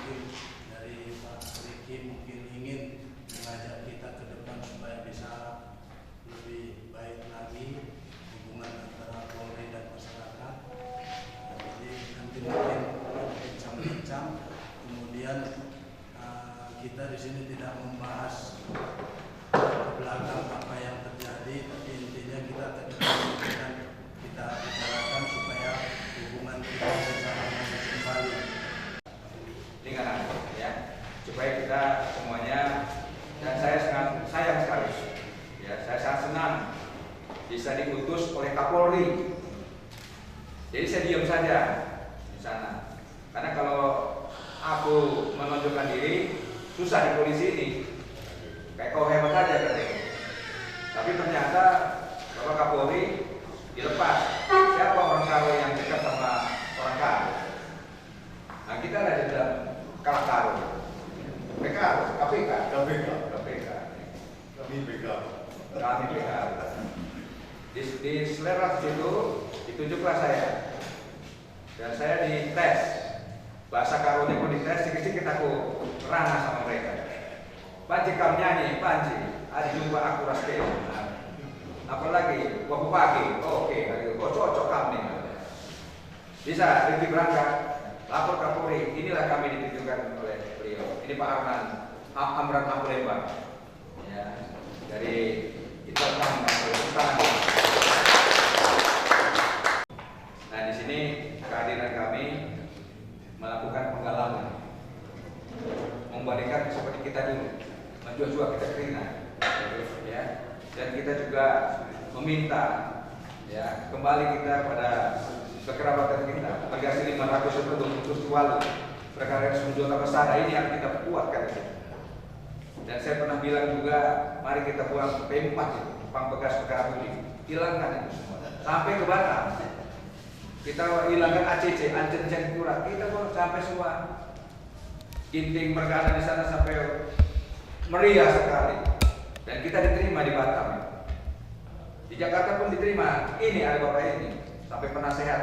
mungkin dari Pak Riki mungkin ingin mengajak kita ke depan supaya bisa lebih baik lagi hubungan antara Polri dan masyarakat. Jadi nanti mungkin bincang-bincang, kemudian kita di sini tidak membahas ke belakang apa yang terjadi, tapi intinya kita akan kita bicarakan supaya hubungan kita bisa harmonis kembali. Lingkaran, ya, supaya kita semuanya, dan saya sangat sayang sekali, ya, saya sangat senang bisa diutus oleh Kapolri. Jadi saya diam saja di sana, karena kalau aku menunjukkan diri susah di polisi ini, kayak kau hebat aja katanya. Tapi ternyata Bapak Kapolri dilepas. Siapa orang karo yang dekat sama orang karo? Nah, kita ada di dalam kalah karo. KPK. Kami PK. Di selera situ ditunjuklah saya. Dan saya dites. Bahasa karunya pun dites, sedikit-sedikit aku ranah sama mereka. Panci kamu nyanyi, Panci. Ada jumpa aku raskil. Apalagi waktu pagi, oke, cocok kamu nih. Bisa, Riki berangkat, lapor Kapolri. Inilah kami ditunjukkan oleh beliau. Ini Pak Amran Abdullah, ya, dari Italian. Nah, di sini kehadiran kami melakukan penggalangan, membalikan seperti kita dulu, menjual-jual kita kerina, ya. Dan kita juga meminta, ya, kembali kita pada kekerabatan kita. Pegasi 500 itu terus diwalu. Perkara yang menjual besar ini yang kita kuatkan. Dan saya pernah bilang juga, mari kita buang P4 itu, pang bekas perkara budi, hilangkan itu semua. Sampai ke Batam, kita hilangkan ACC, Ancen Cengkura, kita buang sampai semua. Ginting perkara di sana sampai meriah sekali. Dan kita diterima di Batam. Di Jakarta pun diterima. Ini ada bapak ini sampai penasehat.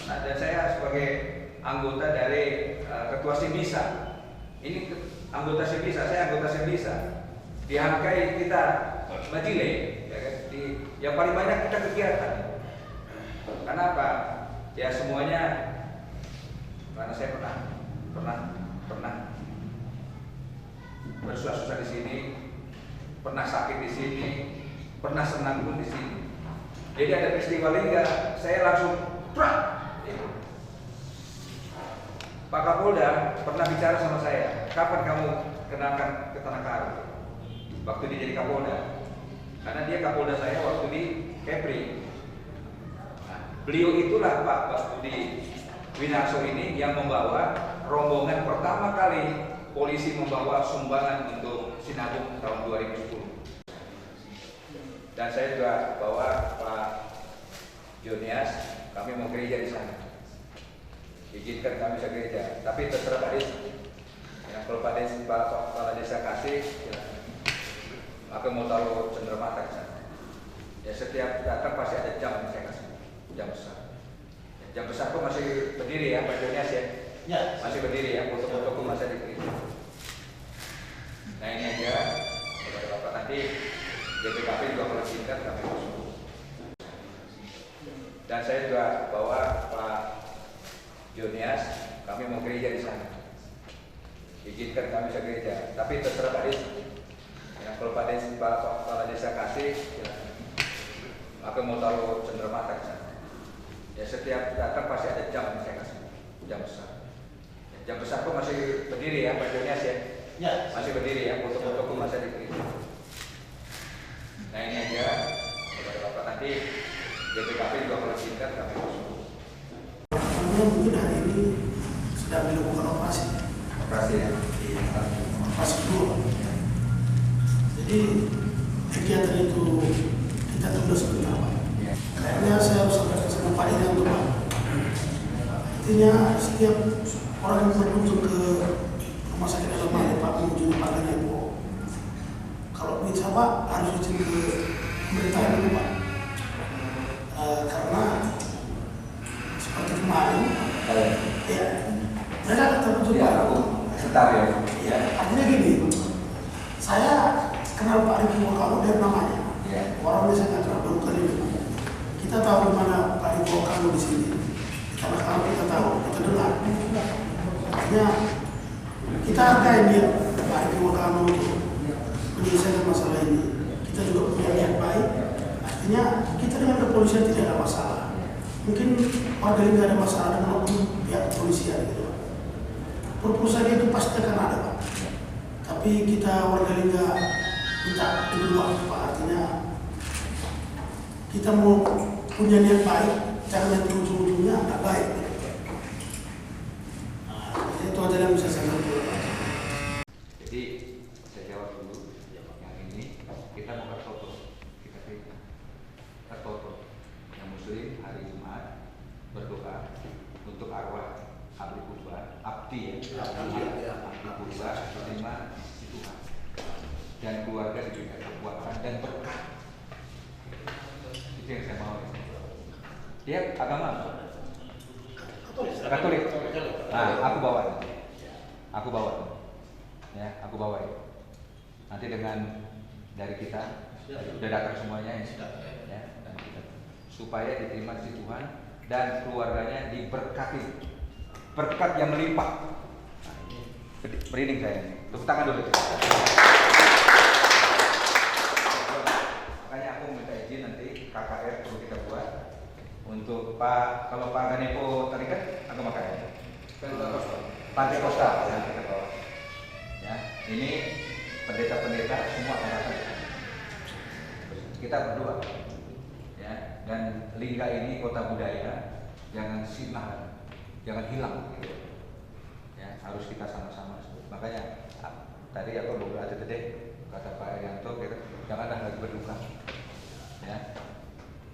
Nah, dan saya sebagai anggota dari ketua Simbisa. Ini anggota Simbisa, saya anggota Simbisa. Dihargai kita Majile, ya kan? Yang paling banyak kita kegiatan. Kenapa? Ya semuanya. Karena saya pernah bersusah-susah di sini, pernah sakit di sini, pernah senang pun di sini. Jadi ada peristiwa lingga, saya langsung Pak Kapolda pernah bicara sama saya, kapan kamu kenalkan ke Tanah Karo? Waktu dia jadi Kapolda, karena dia Kapolda saya waktu di Kepri. Nah, beliau itulah Pak Budi Winarso ini yang membawa rombongan pertama kali polisi membawa sumbangan untuk Sinabung tahun 2010. Dan saya juga bawa Pak Jonias, kami mau gereja di sana. Izinkan kami bisa gereja, tapi terserah Pak Des. Ya, kalau Pak Des, Kepala Desa kasih, ya, maka mau taruh cenderamata di sana. Ya setiap datang pasti ada jam yang saya kasih, jam besar. Ya, jam besar pun masih berdiri ya, Pak Jonias ya. Ya, masih berdiri ya, foto-foto pun masih diberi. Nah ini aja, kepada Bapak nanti GPKP juga melaksanakan kami masuk. Dan saya juga bawa Pak Jonias, kami mau gereja di sana. Izinkan kami bisa gereja, tapi terserah Pak Des. Ya, kalau Pak Des, Kepala Desa kasih, ya, maka mau taruh cenderamata di sana. Ya setiap datang pasti ada jam yang saya kasih, jam besar. Ya, jam besar pun masih berdiri ya, Pak Jonias ya. Ya, masih berdiri ya, foto-foto pun masih diberi. Nah ini aja, kepada Bapak nanti GPKP juga melaksanakan kami masuk. Mungkin hari ini sedang dilakukan operasi. Operasi ya? Iya, operasi dulu. Jadi kegiatan itu kita tunda sebentar Pak. Kayaknya saya harus sampaikan sama Pak ini untuk Pak. Artinya setiap orang yang berkunjung ke rumah sakit Alamanya Pak menuju Pak Ganebo, kalau bisa Pak harus izin ke pemerintah dulu Pak. Karena seperti kemarin, ya mereka akan terjumpa. Bentar ya. Ya, artinya gini, saya kenal Pak Riki Wakano dari namanya. Ya. Orangnya saya nggak kenal baru kali ini. Kita tahu di mana Pak Riki Wakano di sini. Karena kalau kita tahu, kita dengar. Artinya kita hargai dia, Pak Riki Wakano untuk menyelesaikan masalah ini. Kita juga punya niat baik. Artinya kita dengan kepolisian tidak ada masalah. Mungkin warga ini tidak ada masalah dengan pihak kepolisian gitu. Proposal itu pasti akan ada, Pak. Tapi kita warga Lingga minta diberi waktu, Pak. Artinya kita mau punya niat baik, jangan nanti ujung-ujungnya nggak baik. Nah, itu aja yang bisa saya sampaikan. Jadi saya jawab dulu. Yang ini kita mau berfoto, kita cerita berfoto. Yang Muslim hari Jumat berdoa untuk arwah Abdi Purba, Abdi Purba diterima di Tuhan dan keluarga diberikan kekuatan dan berkat. Itu yang saya mau. Dia agama apa? Katolik. Nah, aku bawa. Ya, aku bawa. Nanti dengan dari kita sudah datang semuanya ya, dan kita, supaya diterima di Tuhan dan keluarganya diberkati. Berkat yang melimpah. Nah, ini merinding saya ini. Tepuk tangan dulu. Makanya aku minta izin nanti KKR perlu kita buat untuk Pak, kalau Pak Ganepo tadi kan agama kaya. Pantai Kosta yang kita bawa. Ya, ini pendeta-pendeta semua akan datang. Kita berdoa. Ya, dan Lingga ini kota budaya, jangan sinah. Jangan hilang gitu. Ya, harus kita sama-sama. Makanya tadi aku beberapa detik kata Pak Erianto, kita janganlah lagi berduka. Ya.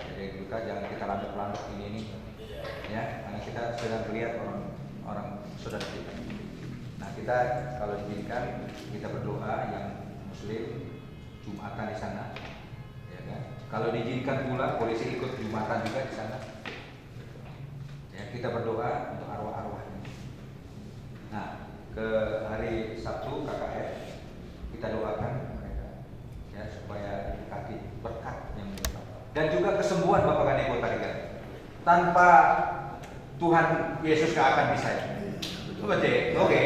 Jadi berduka jangan kita landep-landep ini. Ya, karena kita sedang melihat orang saudara kita. Nah, kita kalau diizinkan kita berdoa yang Muslim Jumatan di sana. Ya kan? Kalau diizinkan pula polisi ikut Jumatan juga di sana. Kita berdoa untuk arwah-arwah ini. Nah, ke hari Sabtu KKR kita doakan mereka ya supaya dikasih berkat yang melimpah dan juga kesembuhan Bapak Ganepo tadi kan. Tanpa Tuhan Yesus gak akan bisa. Betul, oke.